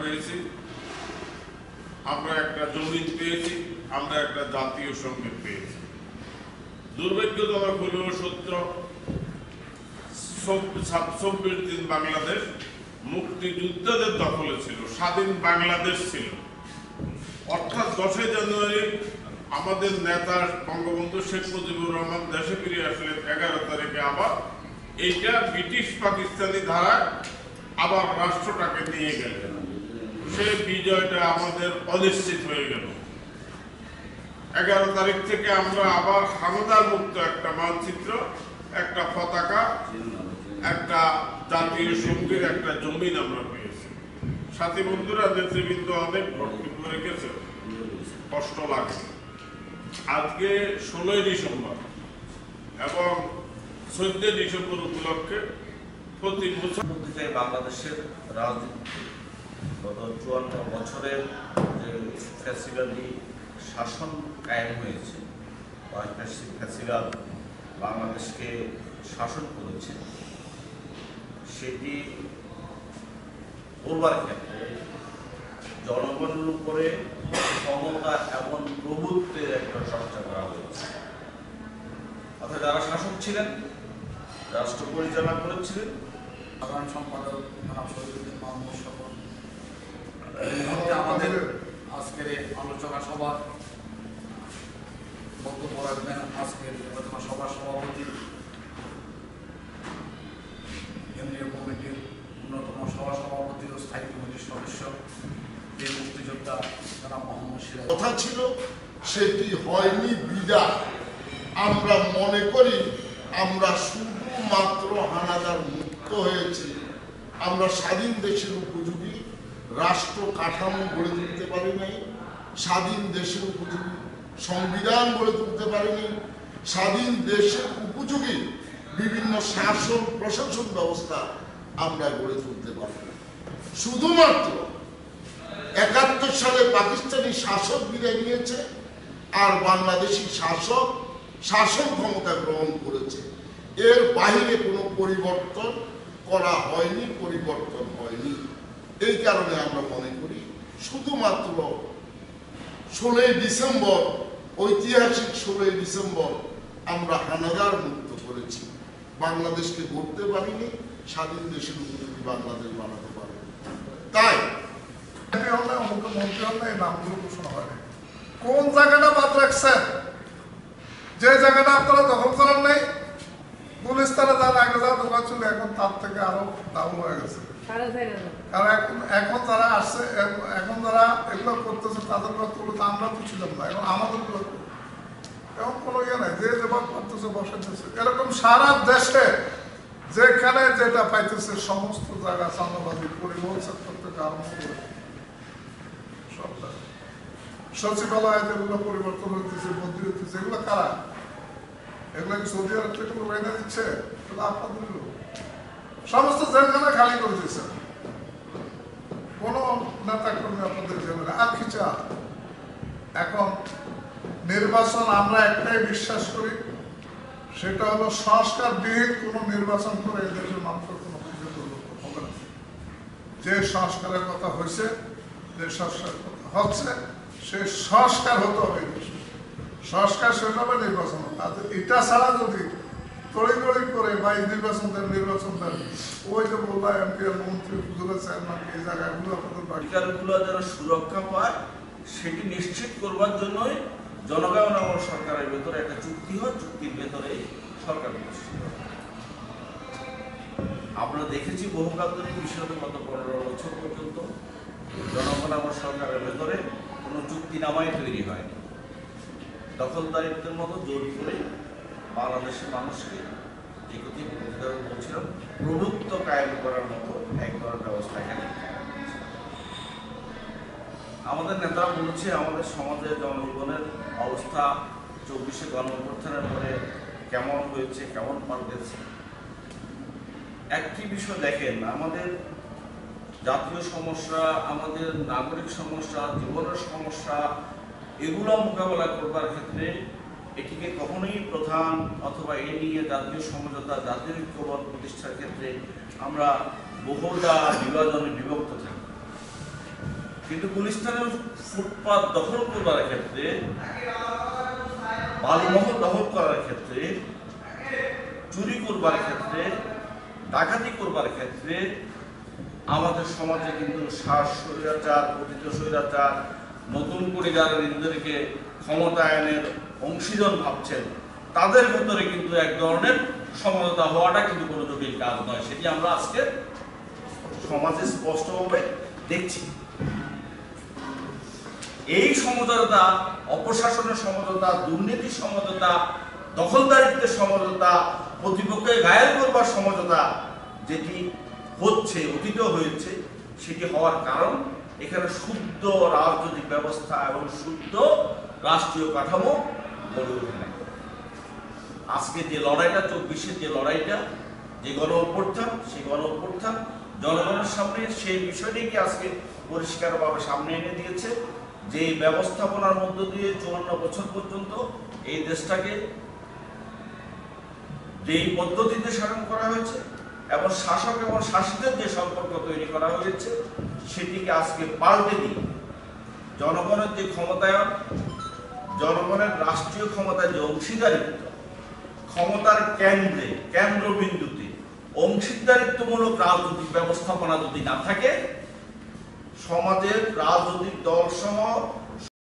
পেয়েছি, আমরা একটা জমিন পেয়েছি, আমরা একটা জাতীয় সঙ্গীত পেয়েছি। দুর্ভাগ্যজনক হলেও সত্য, 26 দিন বাংলাদেশ মুক্তিযোদ্ধাদের দখলে ছিল, স্বাধীন বাংলাদেশ ছিল। অর্থাৎ 10 জানুয়ারি আমাদের নেতা বঙ্গবন্ধু শেখ মুজিবুর রহমান দেশে ফিরে আসলেন 11 তারিখে। আবার এইটা ব্রিটিশ পাকিস্তানি ধারায় আবার রাষ্ট্রটাকে নিয়ে গেলেন। সেই বিজয়টা আমাদের অনিশ্চিত হয়ে গেল। 11 তারিখ থেকে আমরা আবার হানাদার মুক্ত একটা মানচিত্র, একটা পতাকা, একটা জাতীয় সঙ্গীর একটা জমিন আমরা পেয়েছি। সাথী বন্ধুরা, নেতৃবৃন্দ অনেক বক্তব্য রেখেছে, কষ্ট লাগে। আজকে 16 ডিসেম্বর এবং 14 ডিসেম্বর উপলক্ষে প্রতি বছর বাংলাদেশের রাজনীতি গত 54 বছরের যে ফ্যাসিবাদী শাসন কায়েম হয়েছে, ফ্যাসিবাদ বাংলাদেশকে শাসন করেছে, সেটি করবার ক্ষেত্রে জনগণের উপরে ক্ষমতা এবং প্রভুত্বের একটা চর্চা করা হয়েছে। অর্থাৎ যারা শাসক ছিলেন, রাষ্ট্র পরিচালনা করেছিলেন, সাধারণ সম্পাদক আমাদের আজকের আলোচনা সভার বক্তব্য রাখবেন আজকের আলোচনা সভার সভাপতি, কেন্দ্রীয় কমিটির অন্যতম সভাপতি ও স্থায়ী কমিটির সদস্য এই মুক্তিযোদ্ধা জনাব মোহাম্মদ সিরাজ। কথা ছিল সেটি হয়নি বিদায়। আমরা মনে করি আমরা শুধুমাত্র হানাদার মুক্ত হয়েছি, আমরা স্বাধীন দেশের উপযোগী রাষ্ট্র কাঠামো গড়ে তুলতে পারি নাই, স্বাধীন দেশের উপযোগী সংবিধান গড়ে তুলতে পারিনি, স্বাধীন দেশের উপযোগী বিভিন্ন শাসন প্রশাসন ব্যবস্থা আমরা গড়ে তুলতে পারি। শুধুমাত্র 71 সালে পাকিস্তানি শাসক বিদায় নিয়েছে আর বাংলাদেশি শাসক শাসন ক্ষমতা গ্রহণ করেছে। এর বাহিরে কোনো পরিবর্তন করা হয়নি, পরিবর্তন হয়নি। এই কারণে আমরা মনে করি শুধুমাত্র 16 ডিসেম্বর, ঐতিহাসিক 16 ডিসেম্বর আমরা হানাদার মুক্ত করেছি, বাংলাদেশকে গড়তে পারিনি, স্বাধীন দেশের উপযোগী বাংলাদেশ বানাতে পারিনি। তাই মুখ্যমন্ত্রী হলে এই নামগুলো ঘোষণা হয় না। কোন জায়গাটা বাদ রাখছেন? যে জায়গাটা আপনারা দখল করেন নাই, পুলিশ তারা যার আগে যা দোকান ছিল এখন তার থেকে আরো ডাউন হয়ে গেছে। কারণ এখন যারা আসছে, এখন যারা এগুলো করতেছে তাদের তুলে আমরা তো ছিলাম না, এখন আমাদের এখন কোনো ইয়ে নাই, যে যেভাবে করতেছে বসাইতেছে। এরকম সারা দেশে যেখানে যেটা পাইতেছে সমস্ত জায়গা চাঁদাবাজি, পরিবহন সেক্টর থেকে আরম্ভ করে সচিবালয় যেগুলো পরিবর্তন হইতেছে, বদলি হইতেছে, এগুলো কারা? এগুলো কি সৌদি আরব থেকে কোনো বাইনা দিচ্ছে? আপনাদের সমস্ত জেলখানা খালি করে দিচ্ছে, কোনো নেতা কর্মী আপনাদের জেলে। আর কি চা? এখন নির্বাচন আমরা একটাই বিশ্বাস করি, সেটা হলো সংস্কারবিহীন কোনো নির্বাচন করে এই দেশের মানুষের কোনো কিছু হবে না। যে সংস্কারের কথা হয়েছে, যে সংস্কারের কথা হচ্ছে, সে সংস্কার হতে হবে। সংস্কার শেষ হবে, নির্বাচন হবে। এটা ছাড়া যদি তড়িগড়ি করে বা নির্বাচন দেন, ওই যে বললাম এমপি আর মন্ত্রী হুজুরের চেয়ারম্যান এই জায়গাগুলো আপনাদের অধিকারগুলো যারা সুরক্ষা পায় সেটি নিশ্চিত করবার জন্যই জনগণ এবং সরকারের ভেতরে একটা চুক্তি হয়, চুক্তির ভেতরে সরকার প্রতিষ্ঠিত হয়। আমরা দেখেছি বহুকাল ধরে বিশেষত গত 15 বছর পর্যন্ত জনগণ এবং সরকারের ভেতরে কোনো চুক্তিনামাই তৈরি হয়নি। দখলদারিত্বের মতো জোর করে বাংলাদেশের মানুষকে যে কথা বলছিলাম, প্রভুত্ব কায়েম করার মতো এক ধরনের ব্যবস্থা এখানে। আমাদের নেতারা বলছে আমাদের সমাজের জনজীবনের অবস্থা 24শে গণঅভ্যুত্থানের পরে কেমন হয়েছে, কেমন পাল্টেছে। একটি বিষয় দেখেন, আমাদের জাতীয় সমস্যা, আমাদের নাগরিক সমস্যা, জীবনের সমস্যা, এগুলো মোকাবেলা করবার ক্ষেত্রে এটিকে কখনোই প্রধান অথবা এ নিয়ে জাতীয় সমঝোতা, জাতীয় ঐক্যবদ্ধ প্রতিষ্ঠার ক্ষেত্রে আমরা বহুদা বিভাজনে বিভক্ত থাকি। কিন্তু গুলিস্তানের ফুটপাত দখল করবার ক্ষেত্রে, বালিমহল দখল করার ক্ষেত্রে, চুরি করবার ক্ষেত্রে, ডাকাতি করবার ক্ষেত্রে আমাদের সমাজে কিন্তু স্বৈরাচার, পতিত স্বৈরাচার, নতুন করে যারা নিজেদেরকে ক্ষমতায়নের অংশীজন ভাবছেন তাদের ভেতরে কিন্তু এক ধরনের সমঝোতা হওয়াটা কিন্তু কোনো জটিল কাজ নয়। সেটি আমরা আজকে সমাজে স্পষ্টভাবে দেখছি। এই সমঝোতা, অপশাসনের সমঝোতা, দুর্নীতির সমঝোতা, দখলদারিত্বের সমঝোতা, প্রতিপক্ষকে ঘায়েল করবার সমঝোতা যেটি হচ্ছে, অতীত হয়েছে, সেটি হওয়ার কারণ এখানে শুদ্ধ রাজনৈতিক ব্যবস্থা এবং শুদ্ধ রাষ্ট্রীয় কাঠামো গড়ে ওঠে না। আজকে যে লড়াইটা, 24-এর যে লড়াইটা, যে গণ অভ্যুত্থান, সেই গণ অভ্যুত্থান জনগণের সামনে সেই বিষয়টিকে আজকে পরিষ্কারভাবে সামনে এনে দিয়েছে যে ব্যবস্থাপনার মধ্য দিয়ে 54 বছর পর্যন্ত এই দেশটাকে যেই পদ্ধতিতে শাসন করা হয়েছে এবং শাসক এবং শাসিতের যে সম্পর্ক তৈরি করা হয়েছে সেটিকে আজকে পাল্টে দিয়ে জনগণের যে ক্ষমতায়ন, জনগণের রাষ্ট্রীয় ক্ষমতায় যে অংশীদারিত্ব, ক্ষমতার কেন্দ্রে, কেন্দ্রবিন্দুতে অংশীদারিত্বমূলক রাজনৈতিক ব্যবস্থাপনা যদি না থাকে, সমাজের রাজনৈতিক দলসহ